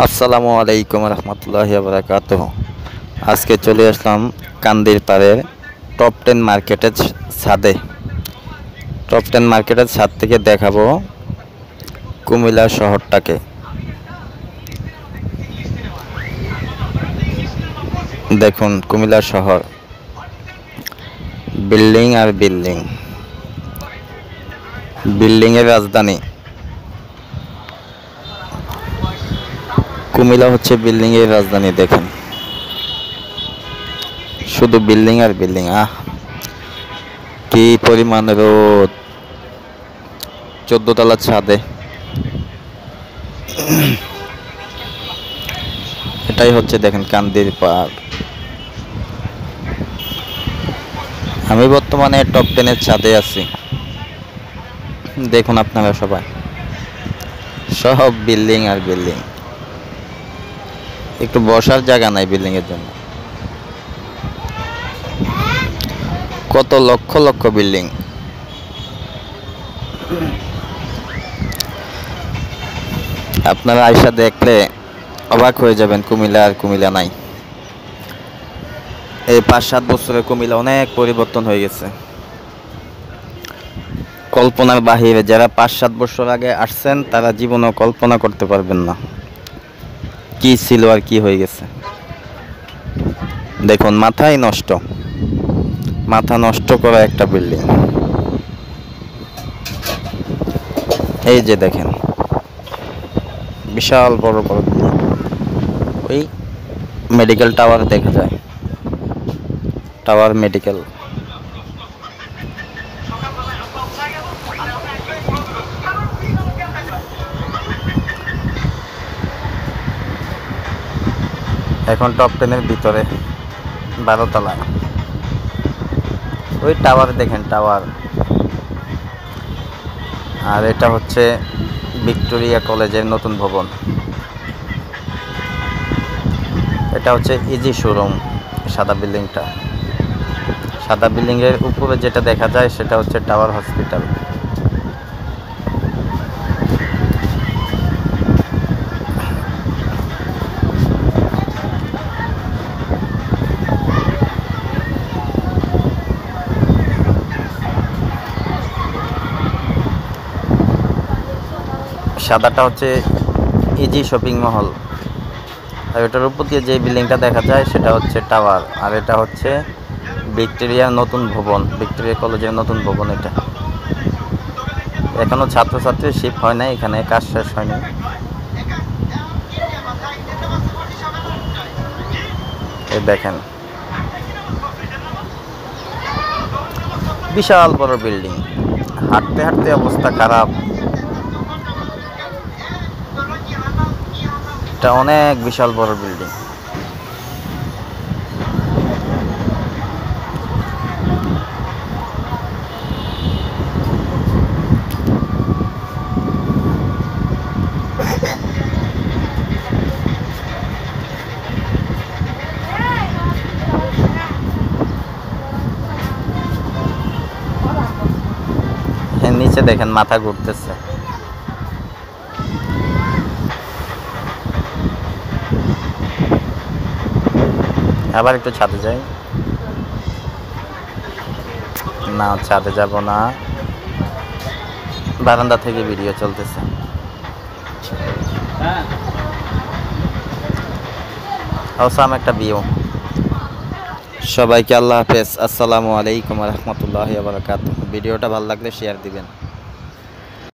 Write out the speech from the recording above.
আসসালামু আলাইকুম রহমতুল্লাহি ওয়া বারাকাতুহু। আজকে চলে আসলাম কান্দির পাড়ের টপ 10 মার্কেটের ছাদে। টপ 10 মার্কেটের ছাদ থেকে দেখাবো কুমিল্লা শহরটাকে। দেখুন কুমিল্লা শহর, বিল্ডিং আর বিল্ডিং, বিল্ডিংয়ের রাজধানী। কুমিল্লা হচ্ছে বিল্ডিংয়ের রাজধানী। দেখেন শুধু বিল্ডিং আর বিল্ডিং। কি পরিমাণ রোদ 14 তলার ছাদে। এটাই হচ্ছে দেখেন কান্দির পাড়। আমি বর্তমানে টপ 10 ছাদে আছি। দেখুন আপনারা সবাই, সব বিল্ডিং আর বিল্ডিং। একটু বসার জায়গা নাই বিল্ডিং এর জন্য। কত লক্ষ লক্ষ বিল্ডিং। আপনারা আয়সা দেখলে অবাক হয়ে যাবেন, কুমিল্লা আর কুমিল্লা নাই। এই 5-7 বছরে কুমিল্লা অনেক পরিবর্তন হয়ে গেছে, কল্পনার বাহিরে। যারা 5-7 বছর আগে আসছেন তারা জীবনেও কল্পনা করতে পারবেন না কি ছিল আর কি হয়ে গেছে। দেখুন মাথা নষ্ট করা একটা বিল্ডিং। এই যে দেখেন বিশাল বড় বড় বিল্ডিং। ওই মেডিকেল টাওয়ার দেখা যায়, টাওয়ার মেডিকেল। এখন টপ 10 ভিতরে 12 তলায় ওই টাওয়ার দেখেন, টাওয়ার। আর এটা হচ্ছে ভিক্টোরিয়া কলেজের নতুন ভবন। এটা হচ্ছে ইজি শোরুম। সাদা বিল্ডিংটা, সাদা বিল্ডিংয়ের উপরে যেটা দেখা যায় সেটা হচ্ছে টাওয়ার হসপিটাল। সাদাটা হচ্ছে ইজি শপিং মহল। আর এটার উপর দিয়ে যে বিল্ডিংটা দেখা যায় সেটা হচ্ছে টাওয়ার। আর এটা হচ্ছে ভিক্টোরিয়ার নতুন ভবন, ভিক্টোরিয়া কলেজের নতুন ভবন। এটা এখনো ছাত্রছাত্রী শিফট হয় নাই, এখানে কাজ শেষ হয়নি। এই দেখেন বিশাল বড় বিল্ডিং, হাঁটতে হাঁটতে অবস্থা খারাপ। এটা অনেক বিশাল বড় বিল্ডিং। নিচে দেখেন মাথা ঘুরতেছে। আবার একটু ছাদে যাই। না, ছাদে যাব না, বারান্দা থেকে ভিডিও চলতেছে। অসাম একটা ভিউ। সবাইকে আল্লাহ হাফেজ। আসসালামু আলাইকুম রহমতুল্লাহি ওয়া বারাকাতুহু। ভিডিওটা ভালো লাগলে শেয়ার দিবেন।